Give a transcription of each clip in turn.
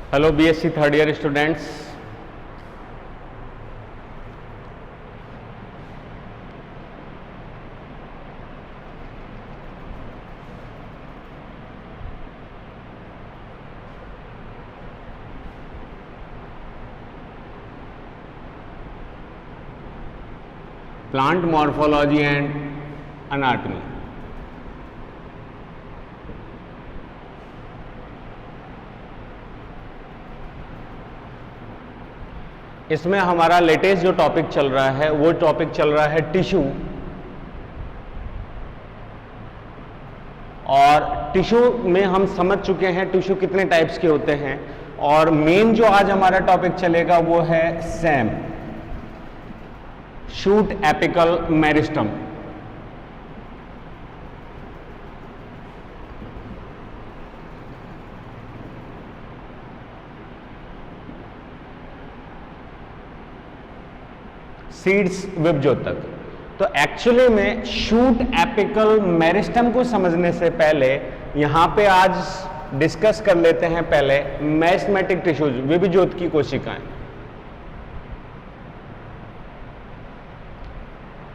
Hello BSc third year students. Plant morphology and anatomy. इसमें हमारा latest जो topic चल रहा है वो टॉपिक चल रहा है टिश्यू। और टिश्यू में हम समझ चुके हैं टिश्यू कितने टाइप्स के होते हैं, और मेन जो आज हमारा टॉपिक चलेगा वो है SAM, shoot apical meristem. Seeds विभजोतक। तो एक्चुअली में शूट एपिकल मेरिस्टम को समझने से पहले यहां पे आज डिस्कस कर लेते हैं पहले मेरिस्टेमेटिक टिश्यूज, विभजोत की कोशिकाएं।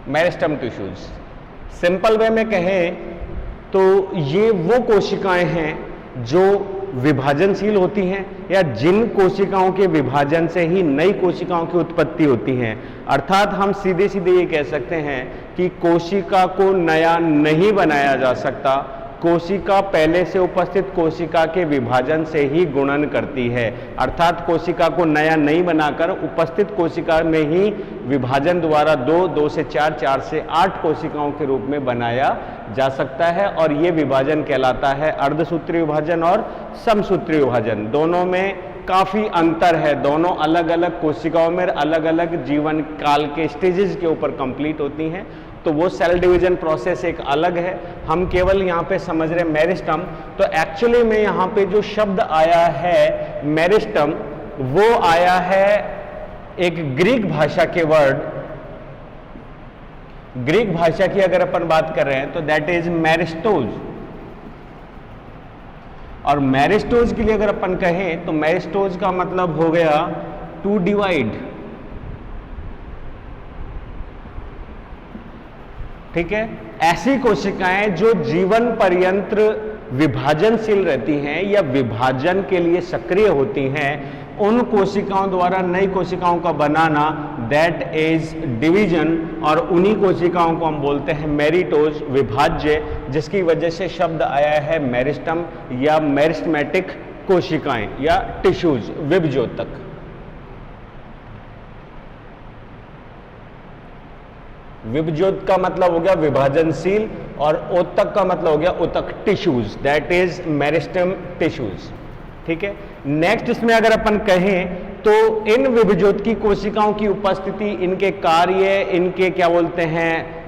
मेरिस्टम टिश्यूज सिंपल वे में कहें तो ये वो कोशिकाएं हैं जो विभाजनशील होती हैं, या जिन कोशिकाओं के विभाजन से ही नई कोशिकाओं की उत्पत्ति होती है। अर्थात हम सीधे सीधे ये कह सकते हैं कि कोशिका को नया नहीं बनाया जा सकता, कोशिका पहले से उपस्थित कोशिका के विभाजन से ही गुणन करती है। अर्थात कोशिका को नया नहीं बनाकर उपस्थित कोशिका में ही विभाजन द्वारा 2 से 4, 4 से 8 कोशिकाओं के रूप में बनाया जा सकता है, और ये विभाजन कहलाता है अर्धसूत्रीय विभाजन और समसूत्रीय विभाजन। दोनों में काफी अंतर है, दोनों अलग अलग कोशिकाओं में अलग अलग जीवन काल के स्टेजेस के ऊपर कंप्लीट होती हैं। तो वो सेल डिवीजन प्रोसेस एक अलग है, हम केवल यहाँ पे समझ रहे मेरिस्टम। तो एक्चुअली में यहाँ पे जो शब्द आया है मेरिस्टम, वो आया है एक ग्रीक भाषा के वर्ड। ग्रीक भाषा की अगर अपन बात कर रहे हैं तो दैट इज मैरिस्टोज। और मैरिस्टोज के लिए अगर अपन कहें तो मैरिस्टोज का मतलब हो गया टू डिवाइड। ठीक है, ऐसी कोशिकाएं जो जीवन पर्यंत विभाजनशील रहती हैं या विभाजन के लिए सक्रिय होती हैं, उन कोशिकाओं द्वारा नई कोशिकाओं का बनाना दैट इज डिवीजन। और उन्हीं कोशिकाओं को हम बोलते हैं मेरिटोज, विभाज्य, जिसकी वजह से शब्द आया है मेरिस्टम या मेरिस्टेमेटिक कोशिकाएं या टिश्यूज, विभजोतक। विभजोत का मतलब हो गया विभाजनशील, और ओतक का मतलब हो गया उतक, tissues, that is meristem tissues. ठीक है, नेक्स्ट इसमें अगर अपन कहें तो इन विभजोत की कोशिकाओं की उपस्थिति, इनके कार्य, इनके क्या बोलते हैं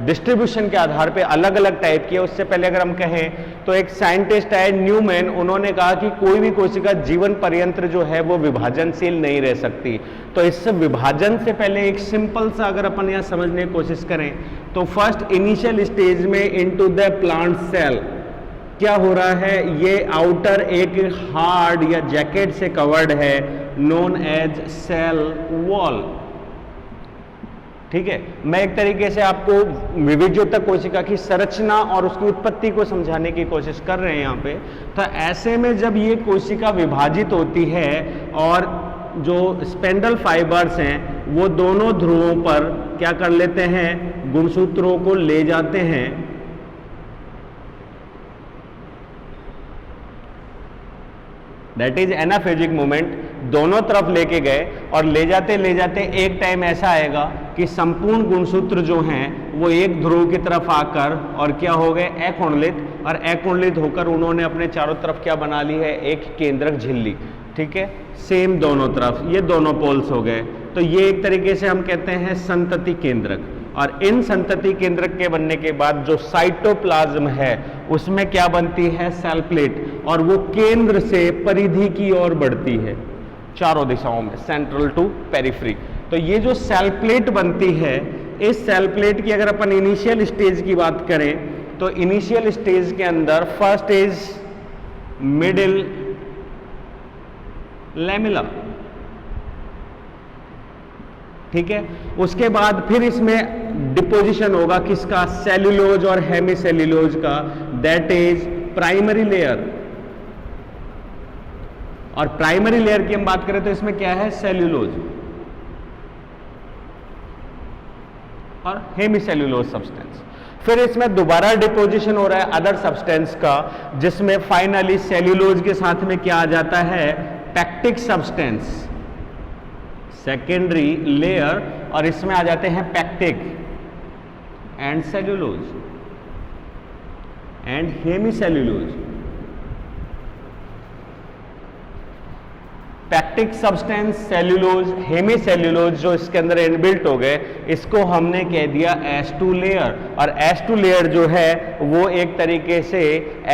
डिस्ट्रीब्यूशन के आधार पे अलग अलग टाइप की है। उससे पहले अगर हम कहें तो एक साइंटिस्ट है न्यूमैन, उन्होंने कहा कि कोई भी कोशिका जीवन पर्यंत जो है वो विभाजनशील नहीं रह सकती। तो इस विभाजन से पहले एक सिंपल सा अगर अपन यहां समझने की कोशिश करें तो फर्स्ट इनिशियल स्टेज में इनटू द प्लांट सेल क्या हो रहा है, ये आउटर एक हार्ड या जैकेट से कवर्ड है नोन एज सेल वॉल। ठीक है, मैं एक तरीके से आपको विभजोतक कोशिका की संरचना और उसकी उत्पत्ति को समझाने की कोशिश कर रहे हैं यहाँ पे। तो ऐसे में जब ये कोशिका विभाजित होती है और जो स्पेंडल फाइबर्स हैं वो दोनों ध्रुवों पर क्या कर लेते हैं, गुणसूत्रों को ले जाते हैं। दैट इज एनाफेजिक मूवमेंट, दोनों तरफ लेके गए और ले जाते एक टाइम ऐसा आएगा कि संपूर्ण गुणसूत्र जो हैं वो एक ध्रुव की तरफ आकर और क्या हो गए, अकुंडलित, और अकुंडलित होकर उन्होंने अपने चारों तरफ क्या बना ली है, एक केंद्रक झिल्ली। ठीक है, सेम दोनों तरफ, ये दोनों पोल्स हो गए। तो ये एक तरीके से हम कहते हैं संतति केंद्रक। और इन संतति केंद्रक के बनने के बाद जो साइटोप्लाज्म है उसमें क्या बनती है, सेल प्लेट, और वो केंद्र से परिधि की ओर बढ़ती है चारों दिशाओं में, सेंट्रल टू पेरिफेरी। तो ये जो सेल प्लेट बनती है, इस सेल प्लेट की अगर अपन इनिशियल स्टेज की बात करें तो इनिशियल स्टेज के अंदर फर्स्ट इज मिडिल लैमेला। ठीक है, उसके बाद फिर इसमें डिपोजिशन होगा किसका, सेल्यूलोज और हेमीसेल्यूलोज का, दैट इज प्राइमरी लेयर। और प्राइमरी लेयर की हम बात करें तो इसमें क्या है, सेल्यूलोज और हेमीसेल्यूलोज सब्सटेंस। फिर इसमें दोबारा डिपोजिशन हो रहा है अदर सब्सटेंस का, जिसमें फाइनली सेल्यूलोज के साथ में क्या आ जाता है, पैक्टिक सब्सटेंस, सेकेंडरी लेयर, और इसमें आ जाते हैं pectic and cellulose and hemicellulose. Pectic substance, cellulose, hemicellulose जो इसके अंदर इनबिल्ट हो गए, इसको हमने कह दिया S2 लेयर। और S2 लेयर जो है वो एक तरीके से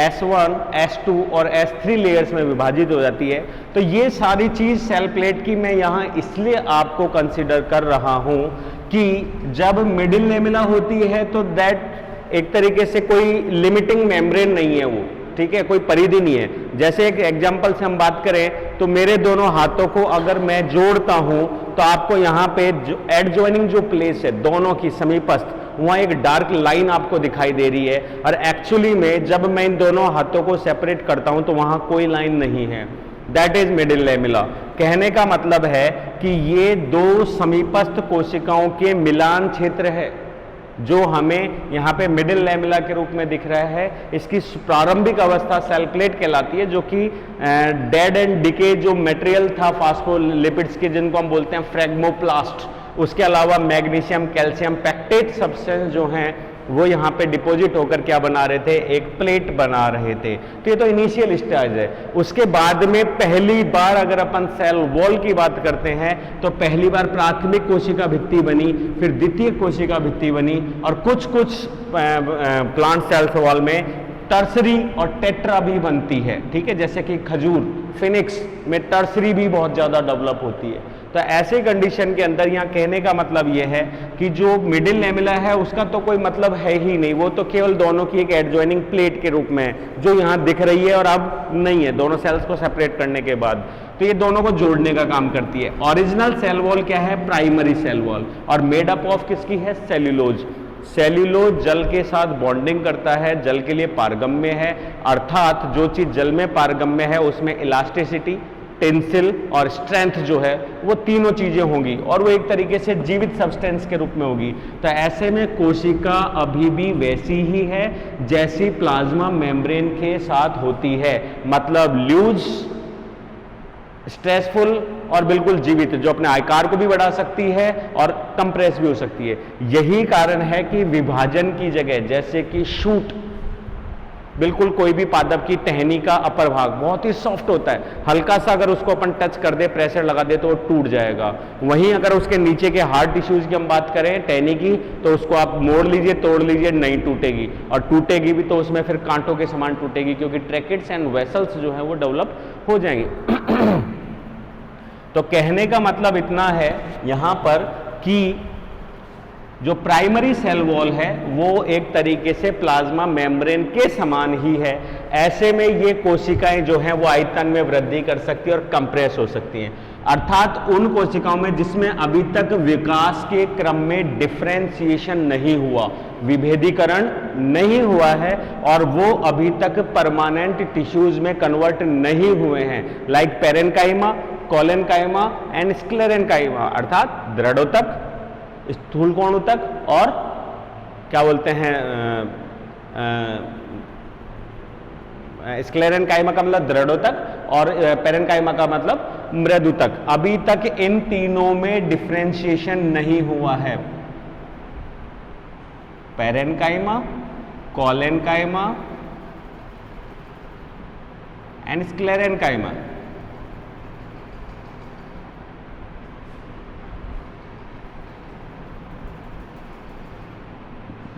S1, S2 और S3 लेयर्स में विभाजित हो जाती है। तो ये सारी चीज सेल प्लेट की मैं यहां इसलिए आपको कंसीडर कर रहा हूं कि जब मिडिल लेमिला होती है तो दैट एक तरीके से कोई लिमिटिंग मेम्ब्रेन नहीं है वो, ठीक है, कोई परिधि नहीं है। जैसे एक एग्जांपल से हम बात करें तो मेरे दोनों हाथों को अगर मैं जोड़ता हूं तो आपको यहां पे एडजॉइनिंग जो प्लेस है दोनों की समीपस्थ, वहां एक डार्क लाइन आपको दिखाई दे रही है। और एक्चुअली में जब मैं इन दोनों हाथों को सेपरेट करता हूं तो वहां कोई लाइन नहीं है, दैट इज मिडिल लेमिला। कहने का मतलब है कि ये दो समीपस्थ कोशिकाओं के मिलान क्षेत्र है जो हमें यहाँ पे मिडिल लेमिला के रूप में दिख रहा है। इसकी प्रारंभिक अवस्था सेल प्लेट कहलाती है, जो कि डेड एंड डिके जो मटेरियल था फास्फोलिपिड्स के, जिनको हम बोलते हैं फ्रेगमोप्लास्ट, उसके अलावा मैग्नीशियम, कैल्शियम, पैक्टेट सब्सटेंस जो हैं वो यहाँ पे डिपॉजिट होकर क्या बना रहे थे, एक प्लेट बना रहे थे। तो ये तो इनिशियल स्टेज है। उसके बाद में पहली बार अगर अपन सेल वॉल की बात करते हैं तो पहली बार प्राथमिक कोशिका भित्ति बनी, फिर द्वितीय कोशिका भित्ति बनी, और कुछ प्लांट सेल्स वॉल में टर्सरी और टेट्रा भी बनती है। ठीक है, जैसे कि खजूर, फिनिक्स में टर्सरी भी बहुत ज्यादा डेवलप होती है। तो ऐसे कंडीशन के अंदर यहाँ कहने का मतलब यह है कि जो मिडिल लेमिला है उसका तो कोई मतलब है ही नहीं, वो तो केवल दोनों की एक एडजॉइनिंग प्लेट के रूप में है जो यहाँ दिख रही है और अब नहीं है, दोनों सेल्स को सेपरेट करने के बाद। तो ये दोनों को जोड़ने का काम करती है। ओरिजिनल सेल वॉल क्या है, प्राइमरी सेल वॉल, और मेड अप ऑफ किसकी है, सेल्यूलोज। सेल्यूलोज जल के साथ बॉन्डिंग करता है, जल के लिए पारगम्य है, अर्थात जो चीज जल में पारगम्य है उसमें इलास्टिसिटी, टेंसिल और स्ट्रेंथ जो है वो तीनों चीजें होंगी, और वो एक तरीके से जीवित सब्सटेंस के रूप में होगी। तो ऐसे में कोशिका अभी भी वैसी ही है जैसी प्लाज्मा मेम्ब्रेन के साथ होती है, मतलब लूज, स्ट्रेसफुल और बिल्कुल जीवित, जो अपने आकार को भी बढ़ा सकती है और कंप्रेस भी हो सकती है। यही कारण है कि विभाजन की जगह, जैसे कि शूट, बिल्कुल कोई भी पादप की टहनी का अपर भाग बहुत ही सॉफ्ट होता है, हल्का सा अगर उसको अपन टच कर दे, प्रेशर लगा दे तो वो टूट जाएगा। वहीं अगर उसके नीचे के हार्ड टिश्यूज की हम बात करें टहनी की, तो उसको आप मोड़ लीजिए, तोड़ लीजिए, नहीं टूटेगी, और टूटेगी भी तो उसमें फिर कांटों के समान टूटेगी, क्योंकि ट्रैकेट्स एंड वेसल्स जो है वो डेवलप हो जाएंगे। तो कहने का मतलब इतना है यहां पर कि जो प्राइमरी सेल वॉल है वो एक तरीके से प्लाज्मा मेम्ब्रेन के समान ही है। ऐसे में ये कोशिकाएं जो हैं वो आयतन में वृद्धि कर सकती है और कंप्रेस हो सकती हैं, अर्थात उन कोशिकाओं में जिसमें अभी तक विकास के क्रम में डिफरेंशिएशन नहीं हुआ, विभेदीकरण नहीं हुआ है, और वो अभी तक परमानेंट टिश्यूज में कन्वर्ट नहीं हुए हैं, like parenchyma, collenchyma and sclerenchyma, अर्थात दृढ़ोतक, स्थूल कोण ऊतक, और क्या बोलते हैं स्क्लेरेन्काइमा का मतलब दृढ़ोतक और पेरेन्काइमा का मतलब मृदुतक। अभी तक इन तीनों में डिफरेंशिएशन नहीं हुआ है। Parenchyma, collenchyma and sclerenchyma.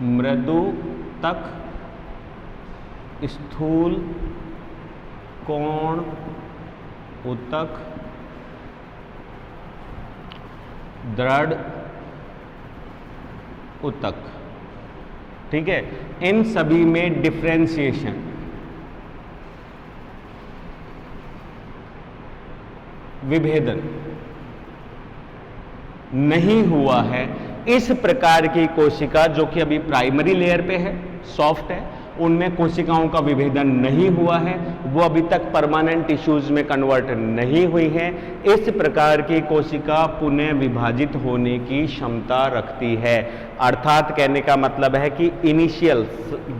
मृदु तक, स्थूल कोण ऊतक, दृढ़ ऊतक, ठीक है, इन सभी में डिफरेंशिएशन विभेदन नहीं हुआ है, इस प्रकार की कोशिका जो कि अभी प्राइमरी लेयर पे है, सॉफ्ट है, उनमें कोशिकाओं का विभेदन नहीं हुआ है, वो अभी तक परमानेंट टिश्यूज में कन्वर्ट नहीं हुई है। इस प्रकार की कोशिका पुनः विभाजित होने की क्षमता रखती है। अर्थात कहने का मतलब है कि इनिशियल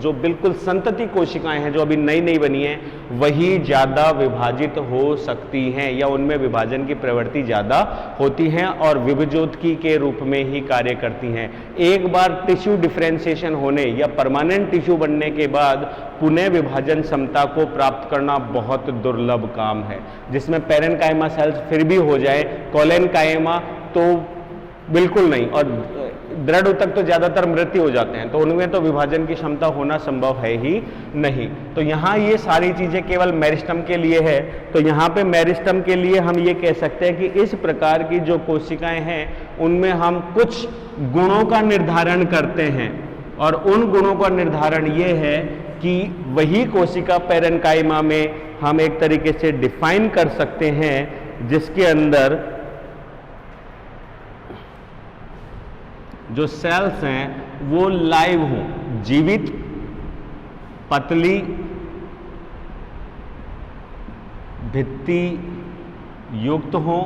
जो बिल्कुल संतति कोशिकाएं हैं जो अभी नई नई बनी हैं वही ज़्यादा विभाजित हो सकती हैं या उनमें विभाजन की प्रवृत्ति ज़्यादा होती हैं और विभजोत्की के रूप में ही कार्य करती हैं। एक बार टिश्यू डिफरेंशिएशन होने या परमानेंट टिश्यू बनने के बाद पुनः विभाजन क्षमता को प्राप्त करना बहुत दुर्लभ काम है, जिसमें पैरेन्काइमा सेल्स फिर भी हो जाए, कोलेनकाइमा तो बिल्कुल नहीं, और दृढ़ ऊतक तो ज्यादातर मृत्यु हो जाते हैं, तो उनमें तो विभाजन की क्षमता होना संभव है ही नहीं। तो यहाँ ये सारी चीजें केवल मेरिस्टम के लिए है। तो यहाँ पे मेरिस्टम के लिए हम ये कह सकते हैं कि इस प्रकार की जो कोशिकाएं हैं उनमें हम कुछ गुणों का निर्धारण करते हैं, और उन गुणों का निर्धारण ये है कि वही कोशिका पैरेन्काइमा में हम एक तरीके से डिफाइन कर सकते हैं जिसके अंदर जो सेल्स हैं वो लाइव हों, जीवित, पतली, भित्ति युक्त हो,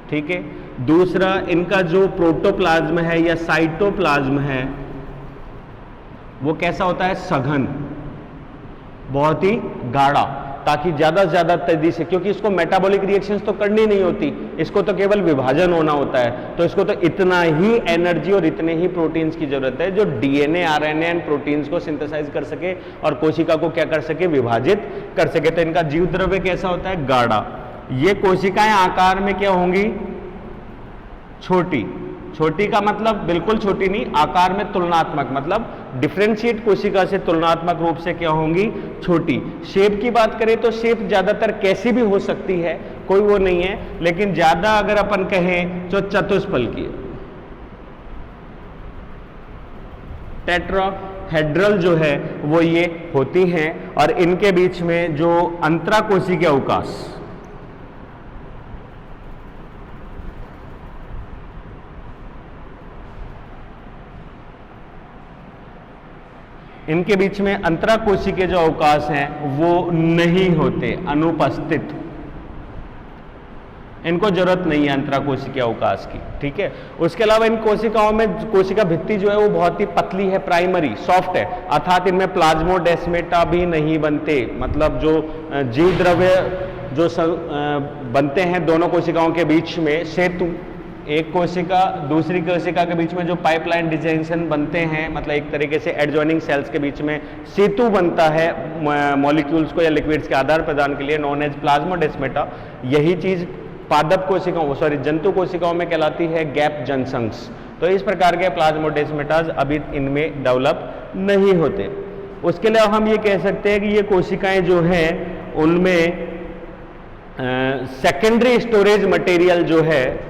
ठीक है। दूसरा, इनका जो प्रोटोप्लाज्म है या साइटोप्लाज्म है वो कैसा होता है, सघन, बहुत ही गाढ़ा, ताकि ज्यादा से ज्यादा तेजी से, क्योंकि इसको मेटाबॉलिक रिएक्शंस तो करनी नहीं होती, इसको तो केवल विभाजन होना होता है, तो इसको तो इतना ही एनर्जी और इतने ही प्रोटीन्स की जरूरत है जो डीएनए, आरएनए एंड प्रोटीन्स को सिंथेसाइज कर सके और कोशिका को क्या कर सके, विभाजित कर सके। तो इनका जीव द्रव्य कैसा होता है, गाढ़ा। ये कोशिकाएं आकार में क्या होंगी, छोटी। छोटी का मतलब बिल्कुल छोटी नहीं, आकार में तुलनात्मक, मतलब डिफरेंशिएट कोशिका से तुलनात्मक रूप से क्या होंगी, छोटी। शेप की बात करें तो शेप ज्यादातर कैसी भी हो सकती है, कोई वो नहीं है, लेकिन ज्यादा अगर अपन कहें तो चतुष्फल की, टेट्राहेड्रल जो है वो ये होती हैं। और इनके बीच में जो अंतराकोशिकीय अवकाश, इनके बीच में अंतराकोशिकीय जो अवकाश हैं वो नहीं होते, अनुपस्थित, इनको जरूरत नहीं है अंतराकोशिकीय अवकाश की, ठीक है। उसके अलावा इन कोशिकाओं में कोशिका भित्ति जो है वो बहुत ही पतली है, प्राइमरी सॉफ्ट है, अर्थात इनमें प्लाज्मोडेस्मेटा भी नहीं बनते, मतलब जो जीव द्रव्य जो बनते हैं दोनों कोशिकाओं के बीच में, सेतु, एक कोशिका दूसरी कोशिका के बीच में जो पाइपलाइन डिजेंशन बनते हैं, मतलब एक तरीके से एडजॉइनिंग सेल्स के बीच में सेतु बनता है मॉलिक्यूल्स को या लिक्विड्स के आदान प्रदान के लिए, नॉन एज प्लाज्मोडेस्मेटा। यही चीज पादप कोशिकाओं, सॉरी जंतु कोशिकाओं में कहलाती है गैप जंक्शंस। तो इस प्रकार के प्लाज्मोडेस्मेटाज अभी इनमें डेवलप नहीं होते। उसके अलावा हम ये कह सकते हैं कि ये कोशिकाएं जो हैं उनमें सेकेंडरी स्टोरेज मटेरियल जो है,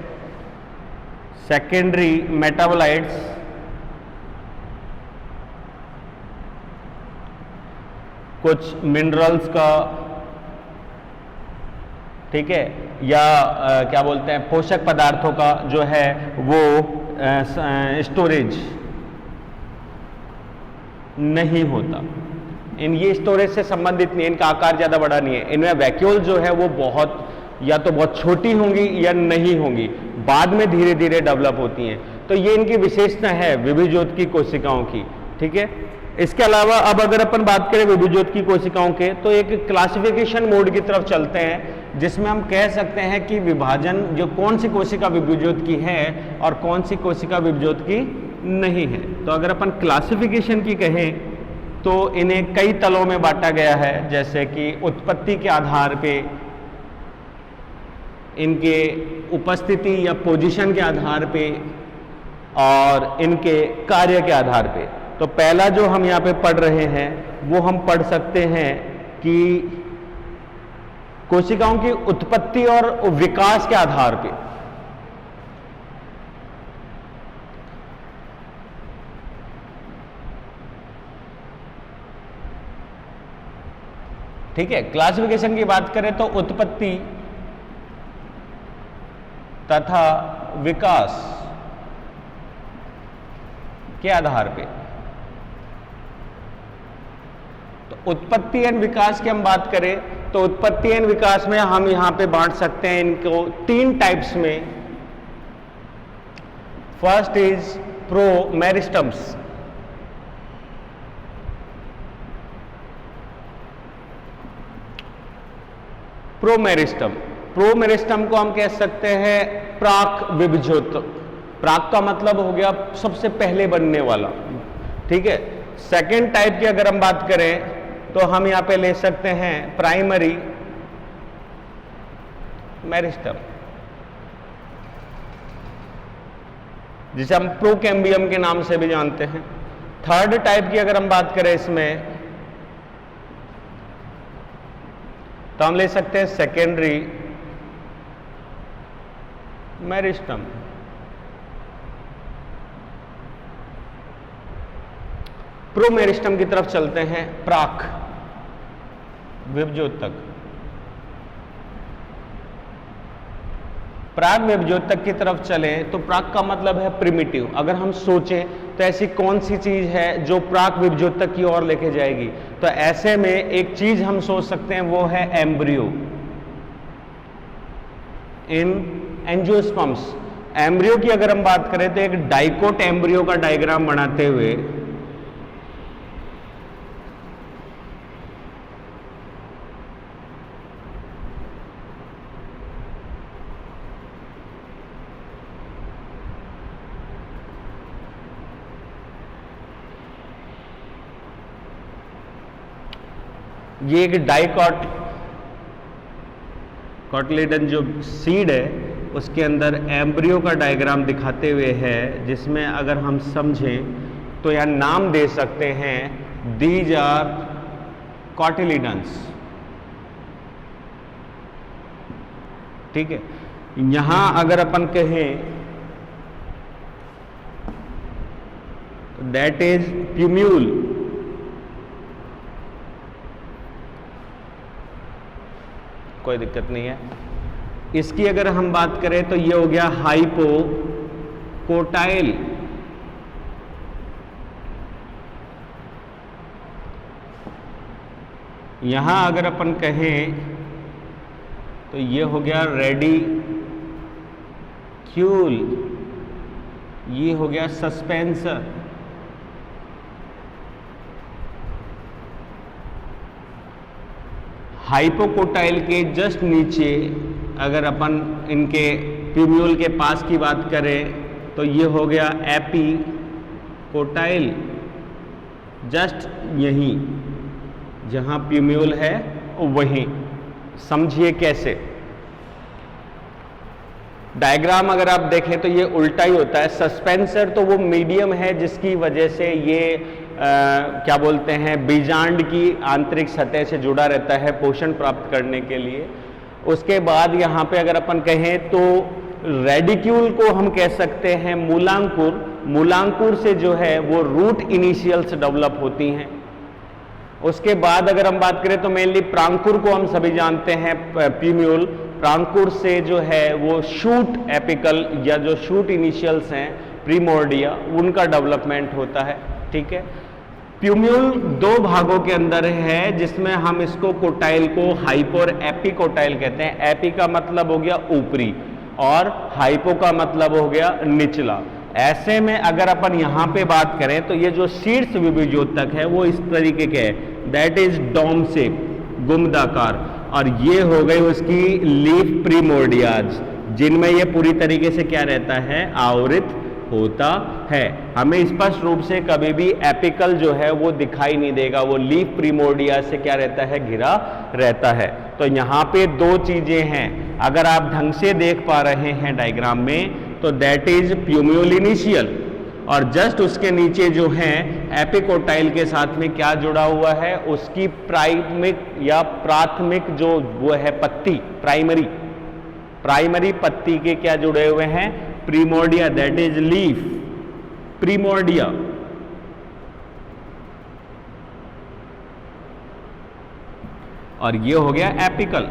सेकेंडरी मेटाबोलाइट्स, कुछ मिनरल्स का, ठीक है, या क्या बोलते हैं पोषक पदार्थों का जो है वो स्टोरेज नहीं होता। ये स्टोरेज से संबंधित नहीं है, इनका आकार ज्यादा बड़ा नहीं है, इनमें वैक्यूल जो है वो बहुत या तो बहुत छोटी होंगी या नहीं होंगी, बाद में धीरे धीरे डेवलप होती हैं। तो ये इनकी विशेषता है विभुज्योतकी कोशिकाओं की, ठीक है। इसके अलावा अब अगर अपन बात करें विभुज्योतकी कोशिकाओं के, तो एक क्लासिफिकेशन मोड की तरफ चलते हैं जिसमें हम कह सकते हैं कि विभाजन, जो कौन सी कोशिका विभुज्योतकी है और कौन सी कोशिका विभुज्योतकी नहीं है। तो अगर अपन क्लासिफिकेशन की कहें तो इन्हें कई तलों में बांटा गया है, जैसे कि उत्पत्ति के आधार पे, इनके उपस्थिति या पोजीशन के आधार पे, और इनके कार्य के आधार पे। तो पहला जो हम यहाँ पे पढ़ रहे हैं वो हम पढ़ सकते हैं कि कोशिकाओं की उत्पत्ति और विकास के आधार पे ठीक है। क्लासिफिकेशन की बात करें तो उत्पत्ति तथा विकास के आधार पे। तो उत्पत्ति एंड विकास की हम बात करें तो उत्पत्ति एंड विकास में हम यहां पे बांट सकते हैं इनको 3 टाइप्स में। First is प्रोमेरिस्टम्स। प्रोमेरिस्टम को हम कह सकते हैं प्राक विभजोतक। प्राक का मतलब हो गया सबसे पहले बनने वाला, ठीक है। सेकेंड टाइप की अगर हम बात करें तो हम यहां पे ले सकते हैं प्राइमरी मेरिस्टम, जिसे हम प्रोकैम्बियम के नाम से भी जानते हैं। थर्ड टाइप की अगर हम बात करें इसमें तो हम ले सकते हैं सेकेंडरी मेरिस्टम। प्रोमेरिस्टम की तरफ चलते हैं, प्राक विभजोतक। प्राक विभजोतक की तरफ चलें तो प्राक का मतलब है प्रिमिटिव। अगर हम सोचें तो ऐसी कौन सी चीज है जो प्राक विभजोतक की ओर लेके जाएगी, तो ऐसे में एक चीज हम सोच सकते हैं, वो है एम्ब्रियो इन एंजियोस्पर्म्स। एम्ब्रियो की अगर हम बात करें तो एक डाइकोट एम्ब्रियो का डायग्राम बनाते हुए ये एक कॉटलेडन जो सीड है उसके अंदर एम्ब्रियो का डायग्राम दिखाते हुए है, जिसमें अगर हम समझें तो यह नाम दे सकते हैं दीज आर कॉटिलिडन्स, ठीक है। यहां अगर अपन कहें तो दैट इज प्यूम्यूल। कोई दिक्कत नहीं है। इसकी अगर हम बात करें तो ये हो गया हाइपोकोटाइल। यहां अगर अपन कहें तो ये हो गया रेडिक्यूल, ये हो गया सस्पेंसर। हाइपोकोटाइल के जस्ट नीचे अगर अपन इनके प्यूम्यूल के पास की बात करें तो ये हो गया एपिकोटाइल, जस्ट यहीं जहां प्यूम्यूल है वहीं। समझिए कैसे। डायग्राम अगर आप देखें तो ये उल्टा ही होता है। सस्पेंसर तो वो मीडियम है जिसकी वजह से ये क्या बोलते हैं, बीजांड की आंतरिक सतह से जुड़ा रहता है पोषण प्राप्त करने के लिए। उसके बाद यहाँ पे अगर अपन कहें तो रेडिक्यूल को हम कह सकते हैं मूलांकुर। मूलांकुर से जो है वो रूट इनिशियल्स डेवलप होती हैं। उसके बाद अगर हम बात करें तो मेनली प्रांकुर को हम सभी जानते हैं, प्यूम्यूल। प्रांकुर से जो है वो शूट एपिकल या जो शूट इनिशियल्स हैं प्रीमोर्डिया, उनका डेवलपमेंट होता है, ठीक है। प्यूम्यूल 2 भागों के अंदर है, जिसमें हम इसको कोटाइल को हाइपो और एपिकोटाइल कहते हैं। एपी का मतलब हो गया ऊपरी और हाइपो का मतलब हो गया निचला। ऐसे में अगर अपन यहां पे बात करें तो ये जो शीर्ष विभजोतक है वो इस तरीके के है, दैट इज डोम शेप, गुम्बदाकार। और ये हो गई उसकी लीफ प्रीमोर्डियाज, जिनमें ये पूरी तरीके से क्या रहता है, आवृत होता है। हमें स्पष्ट रूप से कभी भी एपिकल जो है वो दिखाई नहीं देगा, वो लीफ प्रीमोर्डिया से क्या रहता है, घिरा रहता है। तो यहाँ पे 2 चीजें हैं, अगर आप ढंग से देख पा रहे हैं डायग्राम में तो दैट इज प्यूम्यूल इनिशियल, और जस्ट उसके नीचे जो है एपिकोटाइल के साथ में क्या जुड़ा हुआ है, उसकी प्राइमिक या प्राथमिक जो वो है पत्ती, प्राइमरी पत्ती के क्या जुड़े हुए हैं, प्रीमोर्डिया, दैट इज लीफ प्रीमोर्डिया। और ये हो गया एपिकल।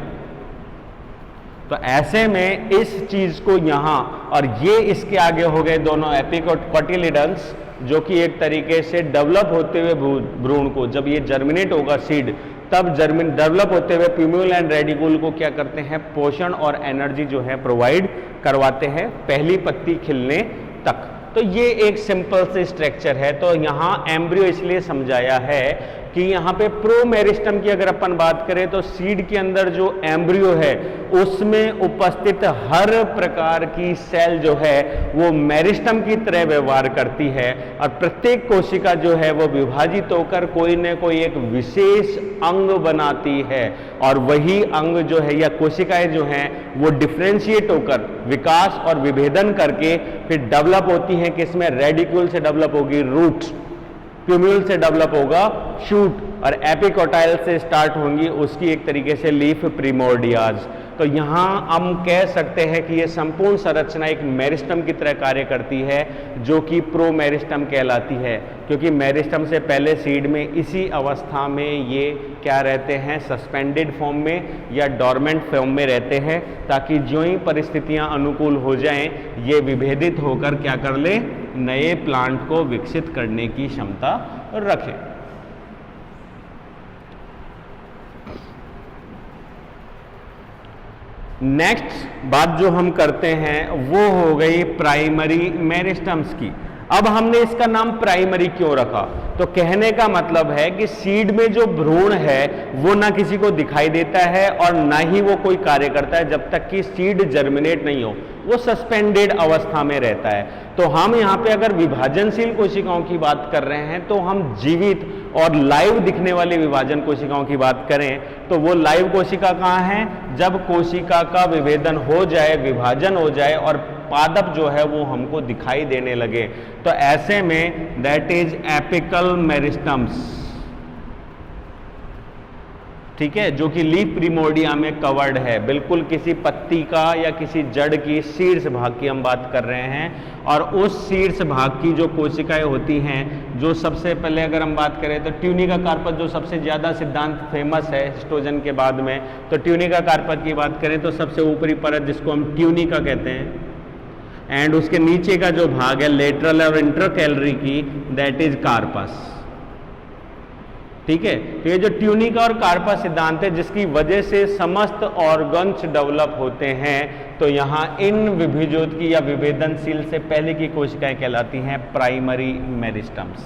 तो ऐसे में इस चीज को यहां, और ये इसके आगे हो गए दोनों एपिकोटिलिडन्स, जो कि एक तरीके से डेवलप होते हुए भ्रूण को, जब ये जर्मिनेट होगा सीड, तब डेवलप होते हुए प्यूम्यूल एंड रेडिकुल को क्या करते हैं, पोषण और एनर्जी जो है प्रोवाइड करवाते हैं पहली पत्ती खिलने तक। तो ये एक सिंपल से स्ट्रक्चर है। तो यहाँ एम्ब्रियो इसलिए समझाया है कि यहाँ पे प्रोमेरिस्टम की अगर अपन बात करें तो सीड के अंदर जो एम्ब्रियो है उसमें उपस्थित हर प्रकार की सेल जो है वो मेरिस्टम की तरह व्यवहार करती है, और प्रत्येक कोशिका जो है वो विभाजित होकर कोई न कोई एक विशेष अंग बनाती है, और वही अंग जो है या कोशिकाएं जो हैं वो डिफ्रेंशिएट होकर विकास और विभेदन करके फिर डेवलप होती हैं। किसमें? रेडिक्यूल से डेवलप होगी रूट, प्यूम्यूल से डेवलप होगा शूट, और एपिकोटाइल से स्टार्ट होंगी उसकी एक तरीके से लीफ प्रिमोर्डियाज। तो यहां हम कह सकते हैं कि यह संपूर्ण संरचना एक मेरिस्टम की तरह कार्य करती है, जो कि प्रोमेरिस्टम कहलाती है, क्योंकि मेरिस्टम से पहले सीड में इसी अवस्था में ये क्या रहते हैं, सस्पेंडेड फॉर्म में या डोरमेंट फॉर्म में रहते हैं, ताकि जो ही परिस्थितियां अनुकूल हो जाएं ये विभेदित होकर क्या कर ले, नए प्लांट को विकसित करने की क्षमता रखें। नेक्स्ट बात जो हम करते हैं वो हो गई प्राइमरी मेरिस्टम्स की। अब हमने इसका नाम प्राइमरी क्यों रखा? तो कहने का मतलब है कि सीड में जो भ्रूण है वो ना किसी को दिखाई देता है और ना ही वो कोई कार्य करता है जब तक कि सीड जर्मिनेट नहीं हो, वो सस्पेंडेड अवस्था में रहता है। तो हम यहाँ पे अगर विभाजनशील कोशिकाओं की बात कर रहे हैं तो हम जीवित और लाइव दिखने वाली विभाजन कोशिकाओं की बात करें तो वो लाइव कोशिका कहाँ है? जब कोशिका का विभेदन हो जाए, विभाजन हो जाए और पादप जो है वो हमको दिखाई देने लगे, तो ऐसे में दैट इज एपिकल मेरिस्टम्स, ठीक है, जो कि लीफ प्रिमोर्डिया में कवर्ड है। बिल्कुल किसी पत्ती का या किसी जड़ की शीर्ष भाग की हम बात कर रहे हैं, और उस शीर्ष भाग की जो कोशिकाएं होती हैं, जो सबसे पहले अगर हम बात करें तो ट्यूनिका कार्पस जो सबसे ज़्यादा सिद्धांत फेमस है हिस्टोजन के बाद में, तो ट्यूनिका कार्पस की बात करें तो सबसे ऊपरी परत जिसको हम ट्यूनिका कहते हैं, एंड उसके नीचे का जो भाग है लेटरल और इंटरकैलरी की, दैट इज कार्पस, ठीक है। तो ये जो ट्यूनिका और कार्पस सिद्धांत है जिसकी वजह से समस्त ऑर्गन्स डेवलप होते हैं, तो यहाँ इन विभिजोत या विभेदनशील से पहले की कोशिकाएं कहलाती हैं प्राइमरी मेरिस्टम्स।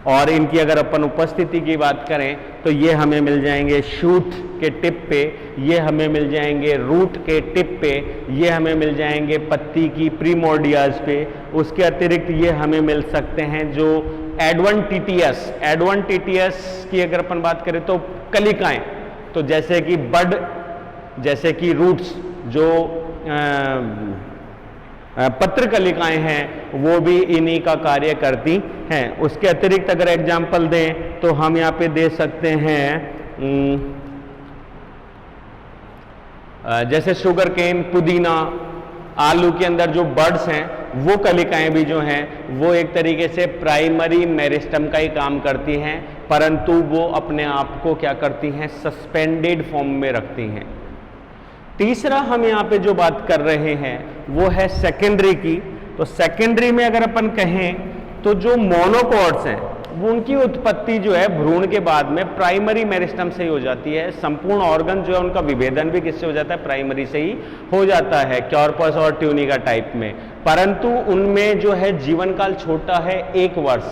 और इनकी अगर अपन उपस्थिति की बात करें तो ये हमें मिल जाएंगे शूट के टिप पे, ये हमें मिल जाएंगे रूट के टिप पे, ये हमें मिल जाएंगे पत्ती की प्रीमोर्डियाज पे। उसके अतिरिक्त ये हमें मिल सकते हैं जो एडवेंटिटियस की अगर अपन बात करें तो कलिकाएं, तो जैसे कि बड, जैसे कि रूट्स, जो पत्र कलिकाएं हैं वो भी इन्हीं का कार्य करती हैं। उसके अतिरिक्त अगर एग्जाम्पल दें तो हम यहाँ पे दे सकते हैं जैसे शुगर केन, पुदीना, आलू के अंदर जो बर्ड्स हैं वो कलिकाएं भी जो हैं वो एक तरीके से प्राइमरी मेरिस्टम का ही काम करती हैं, परंतु वो अपने आप को क्या करती हैं, सस्पेंडेड फॉर्म में रखती हैं। तीसरा हम यहाँ पे जो बात कर रहे हैं वो है सेकेंडरी की। तो सेकेंडरी में अगर अपन कहें तो जो मोनोकॉट्स हैं वो उनकी उत्पत्ति जो है भ्रूण के बाद में प्राइमरी मेरिस्टम से ही हो जाती है। संपूर्ण ऑर्गन जो है उनका विभेदन भी किससे हो जाता है, प्राइमरी से ही हो जाता है, कॉर्पस और ट्यूनिका टाइप में, परंतु उनमें जो है जीवन काल छोटा है 1 वर्ष,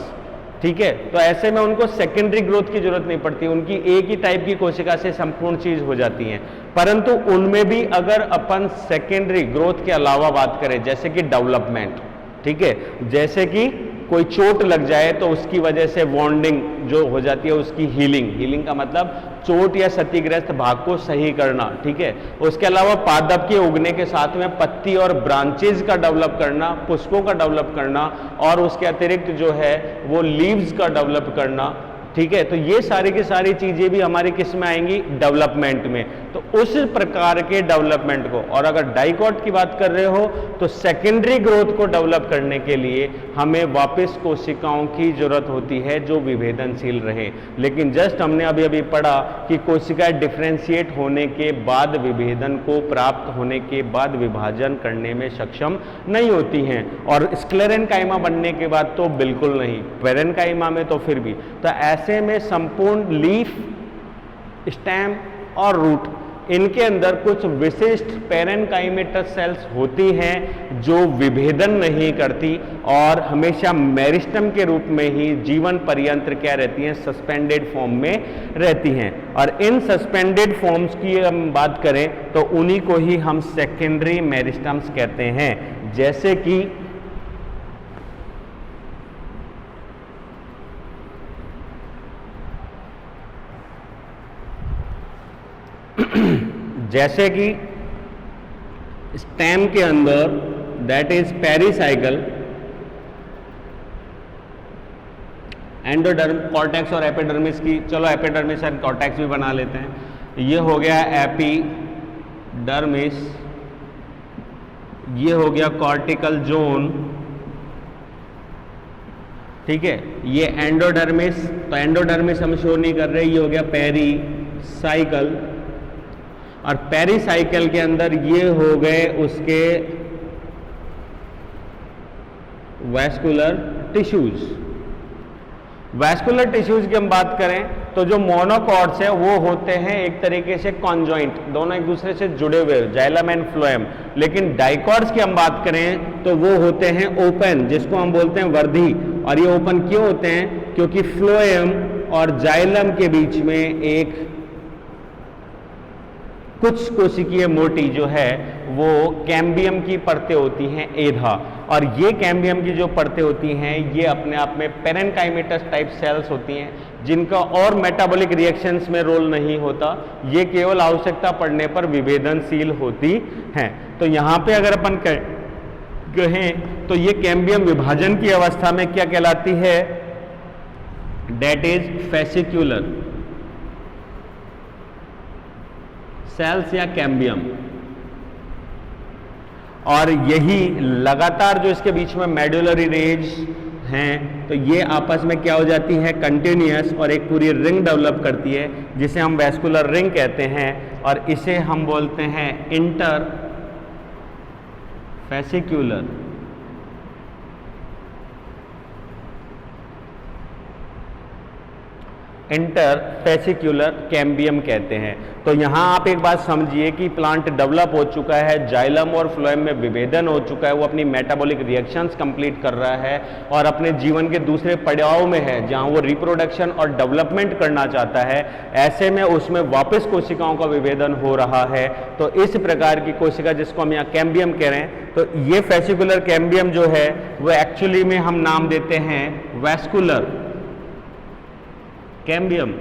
ठीक है। तो ऐसे में उनको सेकेंडरी ग्रोथ की जरूरत नहीं पड़ती, उनकी एक ही टाइप की कोशिका से संपूर्ण चीज हो जाती है। परंतु उनमें भी अगर अपन सेकेंडरी ग्रोथ के अलावा बात करें जैसे कि डेवलपमेंट, ठीक है, जैसे कि कोई चोट लग जाए तो उसकी वजह से वॉन्डिंग जो हो जाती है उसकी हीलिंग का मतलब चोट या क्षतिग्रस्त भाग को सही करना, ठीक है। उसके अलावा पादप के उगने के साथ में पत्ती और ब्रांचेज का डेवलप करना, पुष्पों का डेवलप करना, और उसके अतिरिक्त जो है वो लीव्स का डेवलप करना, ठीक है। तो ये सारी की सारी चीजें भी हमारी किस में आएंगी, डेवलपमेंट में। तो उस प्रकार के डेवलपमेंट को, और अगर डाइकॉट की बात कर रहे हो तो सेकेंडरी ग्रोथ को डेवलप करने के लिए हमें वापस कोशिकाओं की जरूरत होती है जो विभेदनशील रहे। लेकिन जस्ट हमने अभी अभी पढ़ा कि कोशिकाएं डिफ्रेंशिएट होने के बाद, विभेदन को प्राप्त होने के बाद विभाजन करने में सक्षम नहीं होती हैं, और स्क्लेरेन्काइमा बनने के बाद तो बिल्कुल नहीं, पेरेन्काइमा में तो फिर भी। तो ऐसे में संपूर्ण लीफ, स्टेम और रूट, इनके अंदर कुछ विशिष्ट पेरेन्काइमेटस सेल्स होती हैं जो विभेदन नहीं करती और हमेशा मेरिस्टम के रूप में ही जीवन पर्यंत क्या रहती हैं, सस्पेंडेड फॉर्म में रहती हैं। और इन सस्पेंडेड फॉर्म्स की हम बात करें तो उन्हीं को ही हम सेकेंडरी मेरिस्टम्स कहते हैं। जैसे कि जैसे कि स्टेम के अंदर that is pericycle, endoderm, cortex और एपिडर्मिस की, चलो एपिडर्मिस और कॉर्टेक्स भी बना लेते हैं। ये हो गया एपिडर्मिस, ये हो गया कॉर्टिकल जोन, ठीक है। ये एंडोडर्मिस, तो एंडोडर्मिस हम शो नहीं कर रहे, ये हो गया पेरिसाइकल, और पेरिसाइकल के अंदर ये हो गए उसके वैस्कुलर टिश्यूज। वैस्कुलर टिश्यूज की हम बात करें तो जो मोनोकॉर्ड्स है वो होते हैं एक तरीके से कॉन्जॉइंट, दोनों एक दूसरे से जुड़े हुए, जाइलम एंड फ्लोएम। लेकिन डाइकॉर्ड्स की हम बात करें तो वो होते हैं ओपन, जिसको हम बोलते हैं वर्धी। और ये ओपन क्यों होते हैं, क्योंकि फ्लोएम और जाइलम के बीच में एक कुछ कोशिकीय मोटी जो है वो कैम्बियम की परतें होती हैं, एधा। और ये कैम्बियम की जो परतें होती हैं ये अपने आप में पेरेन्काइमेटस टाइप सेल्स होती हैं, जिनका और मेटाबॉलिक रिएक्शंस में रोल नहीं होता, ये केवल आवश्यकता पड़ने पर विभेदनशील होती हैं। तो यहाँ पे अगर अपन कहें तो ये कैम्बियम विभाजन की अवस्था में क्या कहलाती है, डेट इज फेसिक्यूलर सेल्स या कैम्बियम। और यही लगातार जो इसके बीच में मेडुलरी रेंज हैं, तो ये आपस में क्या हो जाती है, कंटिन्यूअस, और एक पूरी रिंग डेवलप करती है जिसे हम वैस्कुलर रिंग कहते हैं। और इसे हम बोलते हैं इंटर फेसिक्यूलर इंटरफेसिक्यूलर कैम्बियम कहते हैं। तो यहाँ आप एक बात समझिए कि प्लांट डेवलप हो चुका है, जाइलम और फ्लोएम में विभेदन हो चुका है, वो अपनी मेटाबॉलिक रिएक्शंस कंप्लीट कर रहा है और अपने जीवन के दूसरे पड़ाव में है जहाँ वो रिप्रोडक्शन और डेवलपमेंट करना चाहता है। ऐसे में उसमें वापस कोशिकाओं का विभेदन हो रहा है। तो इस प्रकार की कोशिका जिसको हम यहाँ कैम्बियम कह रहे हैं, तो ये फेसिकुलर कैम्बियम जो है वो एक्चुअली में हम नाम देते हैं वैस्कुलर कैम्बियम।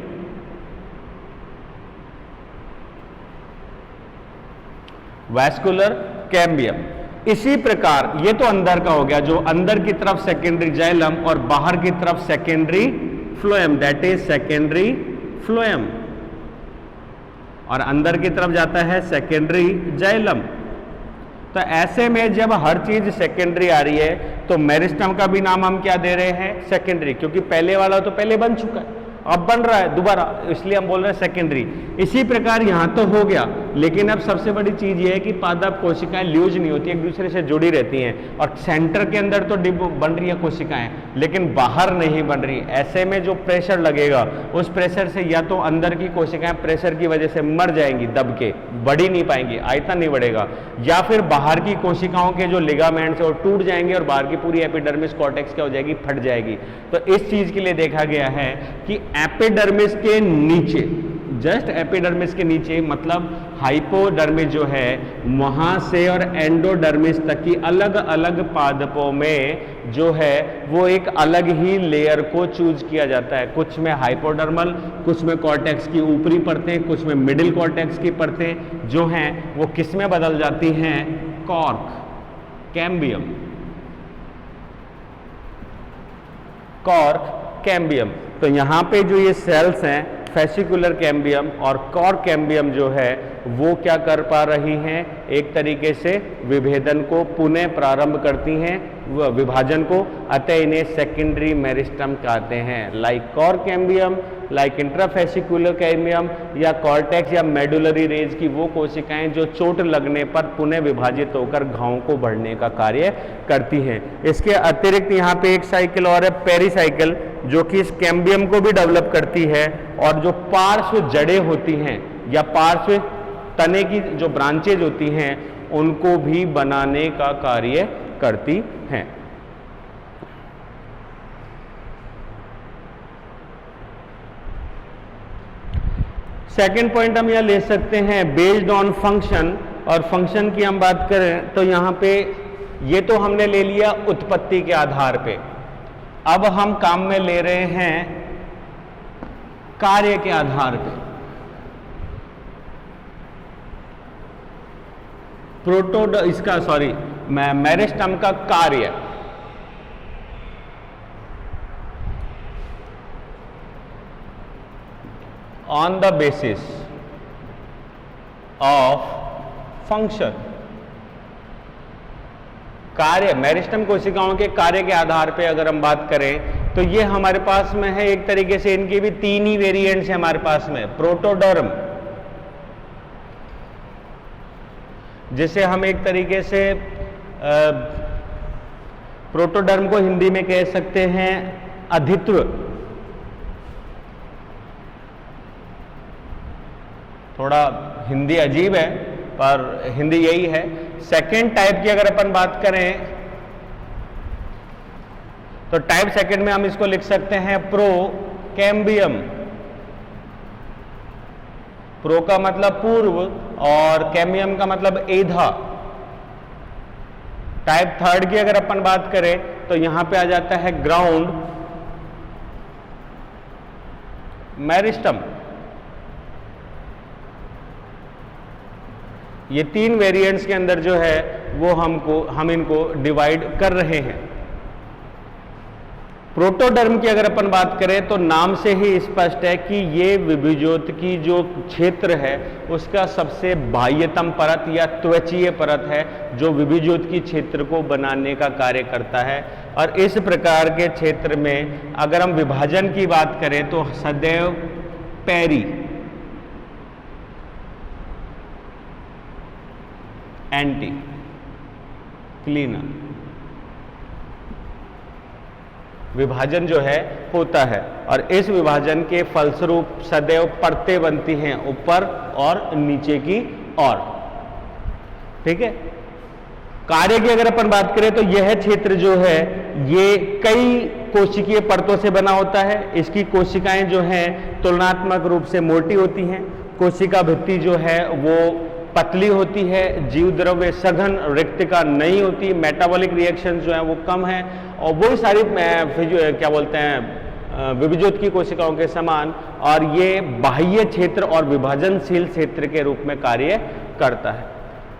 Vascular cambium. इसी प्रकार ये तो अंदर का हो गया, जो अंदर की तरफ सेकेंडरी जाइलम और बाहर की तरफ secondary phloem, that is secondary phloem, और अंदर की तरफ जाता है सेकेंडरी जाइलम। तो ऐसे में जब हर चीज सेकेंडरी आ रही है तो मेरिस्टम का भी नाम हम क्या दे रहे हैं, सेकेंडरी, क्योंकि पहले वाला तो पहले बन चुका है, अब बन रहा है दोबारा, इसलिए हम बोल रहे हैं सेकेंडरी। इसी प्रकार यहां तो हो गया, लेकिन अब सबसे बड़ी चीज ये है कि पादप कोशिकाएं ल्यूज नहीं होती, एक दूसरे से जुड़ी रहती हैं, और सेंटर के अंदर तो बन रही है कोशिकाएं लेकिन बाहर नहीं बन रही। ऐसे में जो प्रेशर लगेगा उस प्रेशर से या तो अंदर की कोशिकाएं प्रेशर की वजह से मर जाएंगी, दब के बढ़ ही नहीं पाएंगी, आयतन नहीं बढ़ेगा, या फिर बाहर की कोशिकाओं के जो लिगामेंट्स है वो टूट जाएंगे और बाहर की पूरी एपिडर्मिस कॉर्टेक्स क्या हो जाएगी, फट जाएगी। तो इस चीज के लिए देखा गया है कि एपिडर्मिस के नीचे, जस्ट एपिडर्मिस के नीचे, मतलब हाइपोडर्मिस जो है वहां से और एंडोडर्मिस तक की अलग अलग पादपों में जो है वो एक अलग ही लेयर को चूज किया जाता है। कुछ में हाइपोडर्मल, कुछ में कॉर्टेक्स की ऊपरी परतें, कुछ में मिडिल कॉर्टेक्स की परतें जो हैं वो किस में बदल जाती हैं, कॉर्क कैम्बियम, कॉर्क कैम्बियम। तो यहाँ पे जो ये सेल्स हैं फेसिकुलर कैम्बियम और कॉर कैम्बियम जो है वो क्या कर पा रही हैं, एक तरीके से विभेदन को पुनः प्रारंभ करती हैं, विभाजन को, अतः इन्हें सेकेंडरी मेरिस्टम कहते हैं। Like cork cambium, like intrafascicular cambium या कॉर्टेक्स या मेडुलरी रेज की वो कोशिकाएं जो चोट लगने पर पुनः विभाजित होकर घाव को बढ़ने का कार्य करती हैं। इसके अतिरिक्त यहाँ पे एक साइकिल और है पेरीसाइकिल, जो कि इस कैम्बियम को भी डेवलप करती है और जो पार्श्व जड़ें होती हैं या पार्श्व तने की जो ब्रांचेज होती हैं उनको भी बनाने का कार्य करती हैं। सेकेंड पॉइंट हम यह ले सकते हैं बेस्ड ऑन फंक्शन, और फंक्शन की हम बात करें तो यहां पे ये तो हमने ले लिया उत्पत्ति के आधार पे, अब हम काम में ले रहे हैं कार्य के आधार पे। मेरिस्टम का कार्य, on the basis of function, कार्य मेरिस्टम कोशिकाओं के कार्य के आधार पे अगर हम बात करें तो ये हमारे पास में है, एक तरीके से इनकी भी तीन ही वेरिएंट्स हैं हमारे पास में। प्रोटोडर्म, जिसे हम एक तरीके से प्रोटोडर्म को हिंदी में कह सकते हैं अधित्व, थोड़ा हिंदी अजीब है पर हिंदी यही है। सेकेंड टाइप की अगर अपन बात करें तो टाइप सेकेंड में हम इसको लिख सकते हैं प्रोकैम्बियम। प्रो का मतलब पूर्व और कैम्बियम का मतलब एधा। टाइप थर्ड की अगर अपन बात करें तो यहां पे आ जाता है ग्राउंड मेरिस्टम। ये तीन वेरिएंट्स के अंदर जो है वो हम इनको डिवाइड कर रहे हैं। प्रोटोडर्म की अगर अपन बात करें तो नाम से ही स्पष्ट है कि ये विभिजोत की जो क्षेत्र है उसका सबसे बाह्यतम परत या त्वचीय परत है जो विभिजोत की क्षेत्र को बनाने का कार्य करता है। और इस प्रकार के क्षेत्र में अगर हम विभाजन की बात करें तो सदैव पेरी एंटी क्लीनर विभाजन जो है होता है, और इस विभाजन के फलस्वरूप सदैव परतें बनती हैं ऊपर और नीचे की ओर। ठीक है। कार्य की अगर अपन बात करें तो यह क्षेत्र जो है ये कई कोशिकीय परतों से बना होता है। इसकी कोशिकाएं जो हैं तुलनात्मक रूप से मोटी होती हैं। कोशिका भित्ति जो है वो पतली होती है, जीव द्रव्य सघन रिक्तिका नहीं होती, मेटाबॉलिक रिएक्शन जो है वो कम है, और वही सारी क्या बोलते हैं विभिजोत की कोशिकाओं के समान, और ये बाह्य क्षेत्र और विभाजनशील क्षेत्र के रूप में कार्य करता है।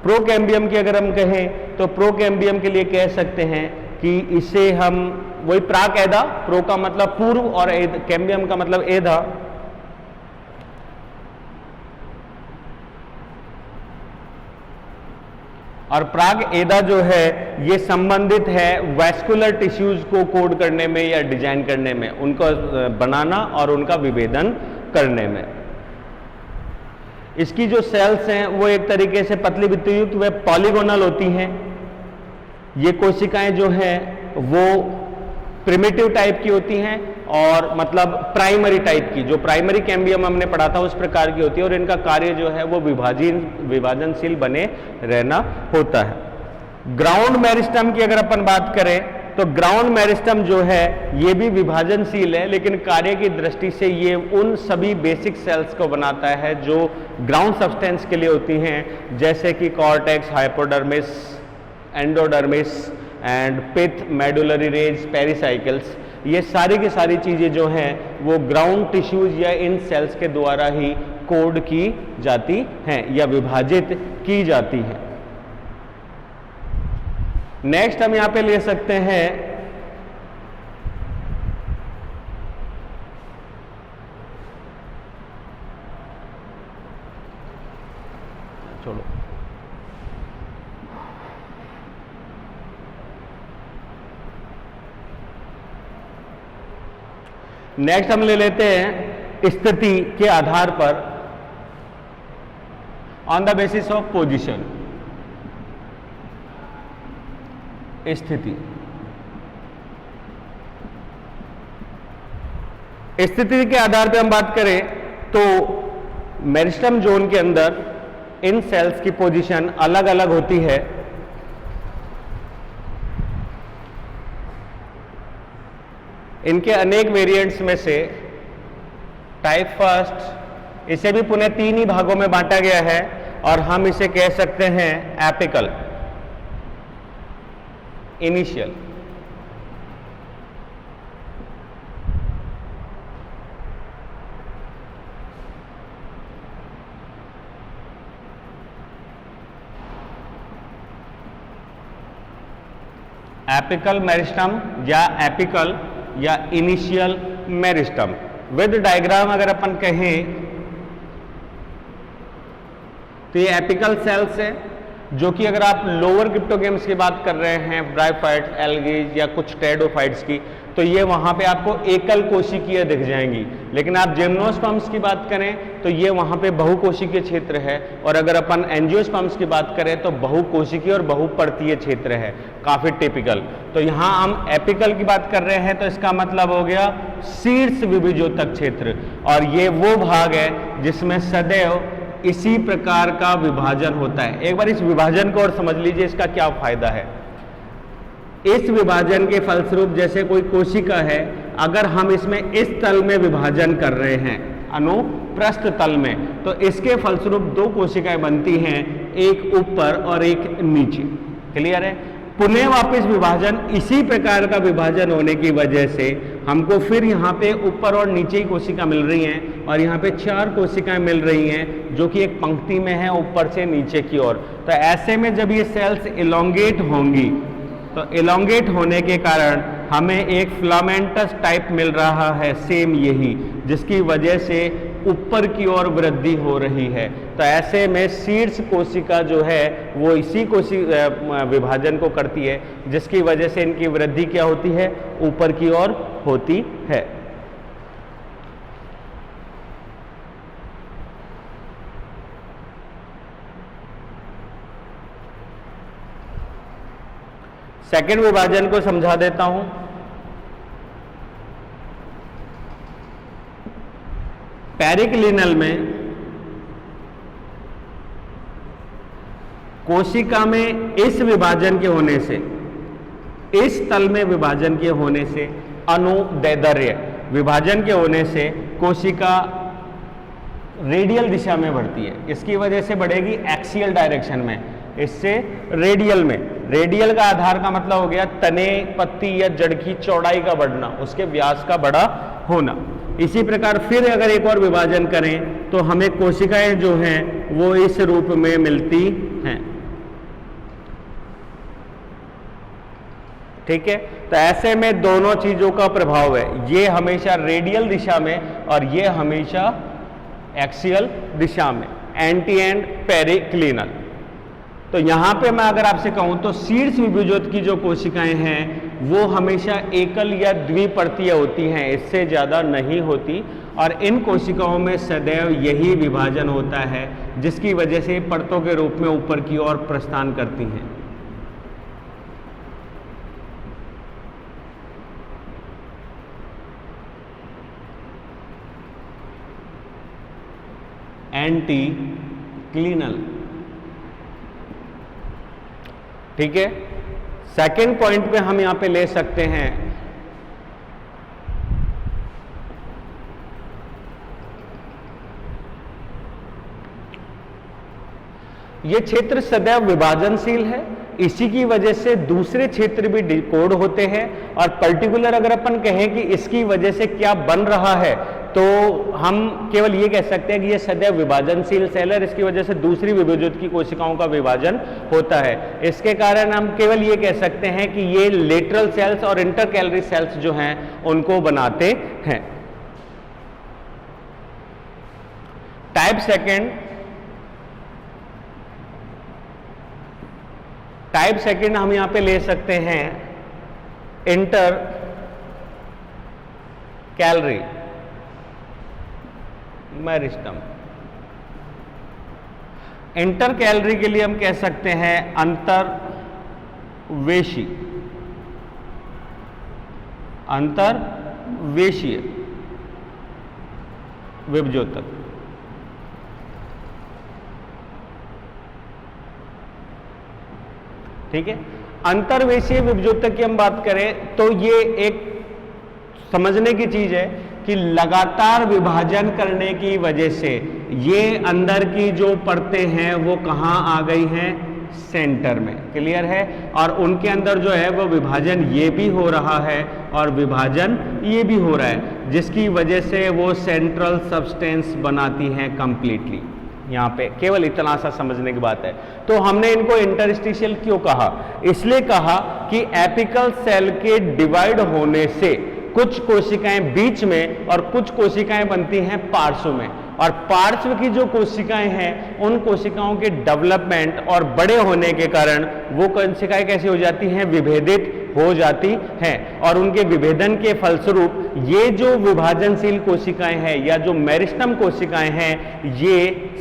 प्रोकैम्बियम की अगर हम कहें तो प्रोकैम्बियम के लिए कह सकते हैं कि इसे हम वही प्राक एधा, प्रो का मतलब पूर्व और कैम्बियम का मतलब एधा, और प्राग एधा जो है ये संबंधित है वैस्कुलर टिश्यूज को कोड करने में या डिजाइन करने में, उनको बनाना और उनका विभेदन करने में। इसकी जो सेल्स हैं वो एक तरीके से पतली भित्ति युक्त वे पॉलीगोनल होती हैं। ये कोशिकाएं जो हैं वो प्रिमिटिव टाइप की होती हैं और मतलब प्राइमरी टाइप की, जो प्राइमरी कैम्बियम हमने पढ़ा था उस प्रकार की होती है, और इनका कार्य जो है वो विभाजनशील बने रहना होता है। ग्राउंड मेरिस्टम की अगर अपन बात करें तो ग्राउंड मेरिस्टम जो है ये भी विभाजनशील है, लेकिन कार्य की दृष्टि से ये उन सभी बेसिक सेल्स को बनाता है जो ग्राउंड सब्सटेंस के लिए होती हैं, जैसे कि cortex, hypodermis, endodermis and pith, medullary rays, pericycles. ये सारी की सारी चीजें जो हैं वो ग्राउंड टिश्यूज या इन सेल्स के द्वारा ही कोड की जाती हैं या विभाजित की जाती हैं। नेक्स्ट हम यहां पे ले सकते हैं छोड़ो। नेक्स्ट हम ले लेते हैं स्थिति के आधार पर, on the basis of position. स्थिति के आधार पे हम बात करें तो मेरिस्टेम जोन के अंदर इन सेल्स की पोजीशन अलग अलग होती है। इनके अनेक वेरिएंट्स में से टाइप फर्स्ट, इसे भी पुनः 3 ही भागों में बांटा गया है और हम इसे कह सकते हैं एपिकल, इनिशियल। एपिकल मेरिस्टम या एपिकल या इनिशियल मेरिस्टम। विद डायग्राम अगर अपन कहें तो ये एपिकल सेल्स है, जो कि अगर आप लोअर क्रिप्टोगेम्स की बात कर रहे हैं, ब्रायोफाइट्स, एल्गीज या कुछ टेरिडोफाइट्स की, तो ये वहां पे आपको एकल कोशिकीय दिख जाएंगी। लेकिन आप जिम्नोस्पर्म्स की बात करें तो ये वहां पे बहुकोशिकीय क्षेत्र है, और अगर अपन एंजियोस्पर्म्स की बात करें तो बहुकोशिकीय और बहुपर्तीय क्षेत्र है, काफी टिपिकल। तो यहां हम एपिकल की बात कर रहे हैं तो इसका मतलब हो गया शीर्ष विभिजोतक क्षेत्र, और ये वो भाग है जिसमें सदैव इसी प्रकार का विभाजन होता है। एक बार इस विभाजन को और समझ लीजिए, इसका क्या फायदा है। इस विभाजन के फलस्वरूप जैसे कोई कोशिका है, अगर हम इसमें इस तल में विभाजन कर रहे हैं, अनुप्रस्थ तल में, तो इसके फलस्वरूप 2 कोशिकाएं बनती हैं, एक ऊपर और एक नीचे। क्लियर है? पुनः वापस विभाजन इसी प्रकार का विभाजन होने की वजह से हमको फिर यहाँ पे ऊपर और नीचे ही कोशिका मिल रही हैं, और यहाँ पे 4 कोशिकाएं मिल रही हैं जो कि एक पंक्ति में है ऊपर से नीचे की ओर। तो ऐसे में जब ये सेल्स इलोंगेट होंगी, तो इलोंगेट होने के कारण हमें एक फिलामेंटस टाइप मिल रहा है, सेम यही, जिसकी वजह से ऊपर की ओर वृद्धि हो रही है। तो ऐसे में शीर्ष कोशिका जो है वो इसी विभाजन को करती है, जिसकी वजह से इनकी वृद्धि क्या होती है, ऊपर की ओर होती है। सेकेंड विभाजन को समझा देता हूं। पेरिक्लिनल में कोशिका में इस विभाजन के होने से, इस तल में विभाजन के होने से, अनुदैर्ध्य विभाजन के होने से कोशिका रेडियल दिशा में बढ़ती है। इसकी वजह से बढ़ेगी एक्सियल डायरेक्शन में, इससे रेडियल में। रेडियल का आधार का मतलब हो गया तने, पत्ती या जड़ की चौड़ाई का बढ़ना, उसके व्यास का बड़ा होना। इसी प्रकार फिर अगर एक और विभाजन करें तो हमें कोशिकाएं जो हैं वो इस रूप में मिलती हैं। ठीक है? तो ऐसे में दोनों चीजों का प्रभाव है, ये हमेशा रेडियल दिशा में और ये हमेशा एक्सियल दिशा में, एंटी एंड पेरिक्लिनल। तो यहां पे मैं अगर आपसे कहूं तो शीर्ष विभिजोत की जो कोशिकाएं हैं वो हमेशा एकल या द्विपर्तीय होती हैं, इससे ज्यादा नहीं होती, और इन कोशिकाओं में सदैव यही विभाजन होता है, जिसकी वजह से परतों के रूप में ऊपर की ओर प्रस्थान करती हैं। Anti clinal. ठीक है? सेकेंड पॉइंट पे हम यहां पे ले सकते हैं ये क्षेत्र सदैव विभाजनशील है, इसी की वजह से दूसरे क्षेत्र भी डिकोड होते हैं, और पर्टिकुलर अगर अपन कहें कि इसकी वजह से क्या बन रहा है तो हम केवल ये कह सकते हैं कि ये सदैव विभाजनशील सेल है, इसकी वजह से दूसरी विभिजोत की कोशिकाओं का विभाजन होता है। इसके कारण हम केवल ये कह सकते हैं कि ये लेटरल सेल्स और इंटरकैलरी सेल्स जो हैं उनको बनाते हैं। टाइप सेकेंड टाइप सेकंड हम यहां पे ले सकते हैं inter calorie meristem. Inter calorie के लिए हम कह सकते हैं अंतर्वेशी, अंतर्वेशीय विभजोतक। ठीक है, अंतर्वेशीय विभजोतक की हम बात करें तो ये एक समझने की चीज है कि लगातार विभाजन करने की वजह से ये अंदर की जो परतें हैं वो कहां आ गई हैं, सेंटर में। क्लियर है, और उनके अंदर जो है वो विभाजन ये भी हो रहा है और विभाजन ये भी हो रहा है, जिसकी वजह से वो सेंट्रल सब्सटेंस बनाती हैं कंप्लीटली। यहाँ पे केवल इतना सा समझने की बात है। तो हमने इनको इंटरस्टिशियल क्यों कहा, इसलिए कहा कि एपिकल सेल के डिवाइड होने से कुछ कोशिकाएं बीच में और कुछ कोशिकाएं बनती हैं पार्श्व में, और पार्श्व की जो कोशिकाएं हैं उन कोशिकाओं के डेवलपमेंट और बड़े होने के कारण वो कोशिकाएं कैसी हो जाती हैं, विभेदित हो जाती हैं, और उनके विभेदन के फलस्वरूप ये जो विभाजनशील कोशिकाएं हैं या जो मेरिस्टम कोशिकाएं हैं ये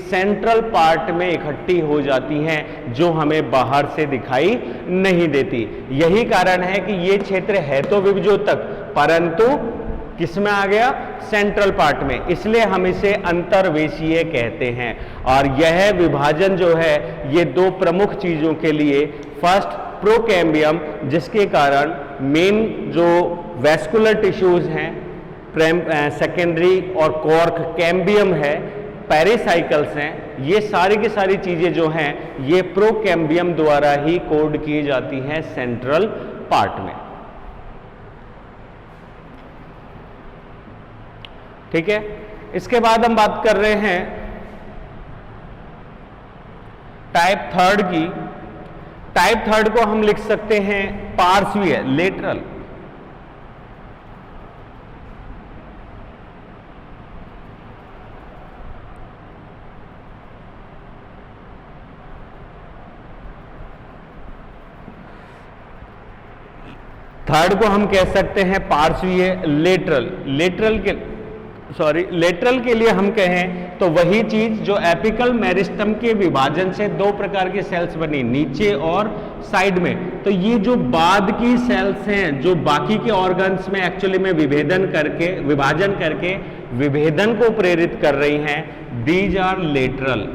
सेंट्रल पार्ट में इकट्ठी हो जाती हैं, जो हमें बाहर से दिखाई नहीं देती। यही कारण है कि ये क्षेत्र है तो विभजोतक, परंतु किसमें आ गया, सेंट्रल पार्ट में, इसलिए हम इसे अंतर्वेशीय कहते हैं। और यह विभाजन जो है ये दो प्रमुख चीजों के लिए, फर्स्ट प्रोकैम्बियम, जिसके कारण मेन जो वैस्कुलर टिश्यूज हैं, सेकेंडरी और कॉर्क कैम्बियम है, पेरिसाइकल्स हैं, ये सारी की सारी चीजें जो हैं ये प्रोकैम्बियम द्वारा ही कोड की जाती हैं सेंट्रल पार्ट में। ठीक है, इसके बाद हम बात कर रहे हैं टाइप थर्ड की। टाइप थर्ड को हम लिख सकते हैं पार्श्वीय, लेटरल। थर्ड को हम कह सकते हैं पार्श्वीय, लेटरल। लेटरल के लिए हम कहें तो वही चीज जो एपिकल मेरिस्टम के विभाजन से दो प्रकार की सेल्स बनी, नीचे और साइड में। तो ये जो बाद की सेल्स हैं जो बाकी के ऑर्गन्स में एक्चुअली में विभाजन करके विभेदन को प्रेरित कर रही हैं, दीज आर लेटरल।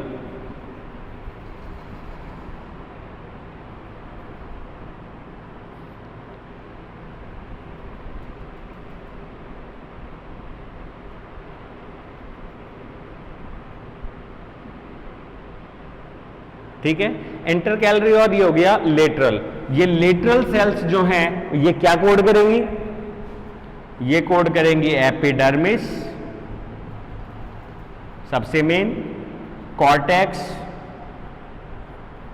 ठीक है, इंटर कैलरी और ये हो गया लेटरल। ये लेटरल सेल्स जो हैं ये क्या कोड करेंगी, ये कोड करेंगी एपिडर्मिस, सबसे मेन कॉर्टेक्स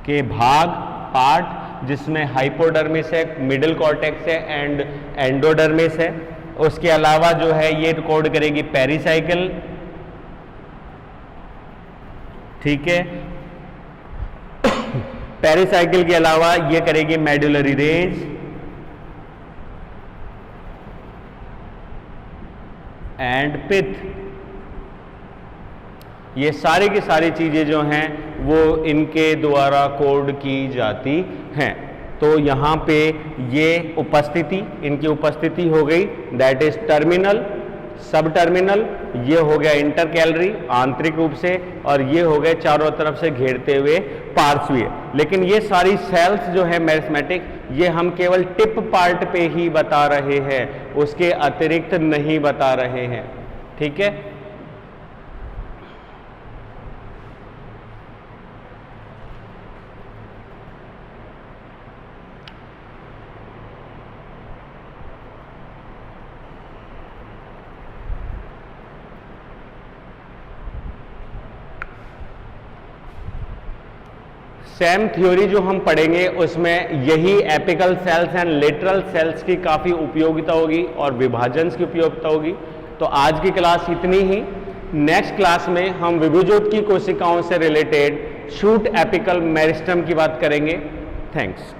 के भाग पार्ट जिसमें हाइपोडर्मिस है, मिडिल कॉर्टेक्स है एंड एंडोडर्मिस है। उसके अलावा जो है ये कोड करेगी पेरिसाइकिल। ठीक है, पेरिसाइकिल के अलावा ये करेगी मेडुलरी रेंज एंड पिथ। ये सारी की सारी चीजें जो हैं वो इनके द्वारा कोड की जाती हैं। तो यहां पे ये उपस्थिति, इनकी उपस्थिति हो गई, दैट इज टर्मिनल, सब टर्मिनल, ये हो गया इंटर कैलरी आंतरिक रूप से, और ये हो गए चारों तरफ से घेरते हुए पार्श्वीय। लेकिन ये सारी सेल्स जो है मेरिस्मेटिक, ये हम केवल टिप पार्ट पे ही बता रहे हैं, उसके अतिरिक्त नहीं बता रहे हैं। ठीक है, सेम थ्योरी जो हम पढ़ेंगे उसमें यही apical cells and lateral cells की काफ़ी उपयोगिता होगी और विभाजन की उपयोगिता होगी। तो आज की क्लास इतनी ही। नेक्स्ट क्लास में हम विभुजोत की कोशिकाओं से रिलेटेड शूट एपिकल मेरिस्टम की बात करेंगे। थैंक्स।